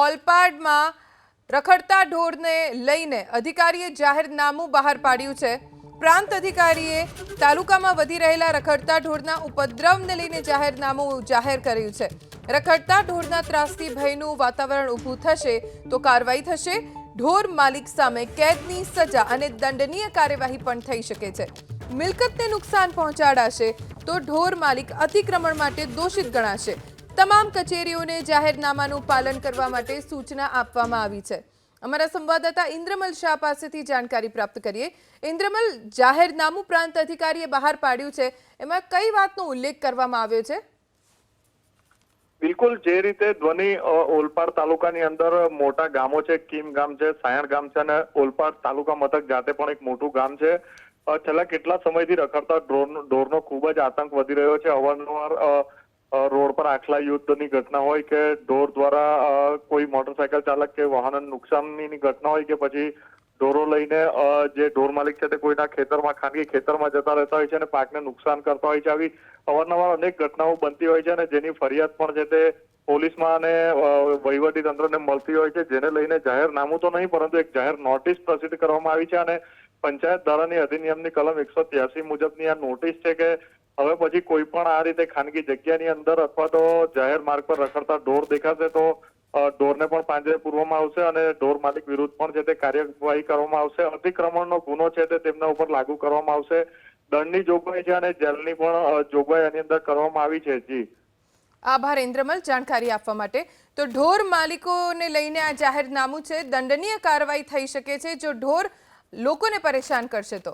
ઓલપાડમાં રખડતા ઢોરને લઈને અધિકારીએ જાહેરનામું બહાર પાડ્યું છે। પ્રાંત અધિકારીએ તાલુકામાં વધી રહેલા રખડતા ઢોરના ઉપદ્રવને લઈને જાહેરનામું જાહેર કર્યું છે। રખડતા ઢોરના ત્રાસથી ભયનું વાતાવરણ ઊભું થશે તો કાર્યવાહી થશે। ઢોર માલિક સામે કેદની સજા અને દંડનીય કાર્યવાહી પણ થઈ શકે છે। મિલકતને નુકસાન પહોંચાડાશે તો ઢોર માલિક અતિક્રમણ માટે દોષિત ગણાશે। તમામ કચેરીઓને જાહેરનામાનું પાલન કરવા માટે સૂચના આપવામાં આવી છે। અમારા સંવાદદાતા ઇન્દ્રમલ શાહ પાસેથી જાણકારી પ્રાપ્ત કરીએ। ઇન્દ્રમલ, જાહેરનામું પ્રાંત અધિકારીએ બહાર પાડ્યું છે, એમાં કઈ વાતનો ઉલ્લેખ કરવામાં આવ્યો છે? બિલકુલ જે રીતે ધ્વનિ ઓલપાડ તાલુકાની અંદર મોટા ગામો છે, કીમ ગામ છે, સાયણ ગામ છે અને ઓલપાડ તાલુકા મથક જાતે પણ એક મોટું ગામ છે। છેલ્લા કેટલા સમયથી રખડતા ઢોરનો ખૂબ જ આતંક વધી રહ્યો છે। અવારનવાર રોડ પર આખલા યુદ્ધની ઘટના હોય કે ઢોર દ્વારા કોઈ મોટરસાયકલ ચાલક કે વાહન નુકસાનની ઘટના હોય કે પછી ઢોરો લઈને જે ઢોર માલિક છે તે કોઈના ખેતરમાં ખાનગી ખેતરમાં જતા રહેતા હોય છે અને પાકને નુકસાન કરતા હોય છે। આવી અવારનવાર અનેક ઘટનાઓ બનતી હોય છે અને જેની ફરિયાદ પણ છે તે પોલીસમાં અને વહીવટી તંત્રને મળતી હોય છે, જેને લઈને જાહેરનામું તો નહીં પરંતુ એક જાહેર નોટિસ પ્રસિદ્ધ કરવામાં આવી છે અને પંચાયત ધારાની અધિનિયમની કલમ 183 મુજબની આ નોટિસ છે કે હવે પછી કોઈ પણ આ રીતે ખાનગી જગ્યાની અંદર અથવા તો જાહેર માર્ગ પર રખડતા ઢોર દેખાશે તો ઢોરને પણ પાંજરે પૂરવામાં આવશે અને ઢોર માલિક વિરુદ્ધ પણ છે તે કાર્યવાહી કરવામાં આવશે। અતિક્રમણનો ગુનો છે તે તેમના ઉપર લાગુ કરવામાં આવશે। દંડની જોગવાઈ છે અને જેલની પણ જોગવાઈ આની અંદર કરવામાં આવી છે। જી, આભાર ઇન્દ્રમલ જાણકારી આપવા માટે। તો ઢોર માલિકોને લઈને આ જાહેરનામું છે, દંડનીય કાર્યવાહી થઈ શકે છે જો ઢોર લોકોને પરેશાન કરશે તો।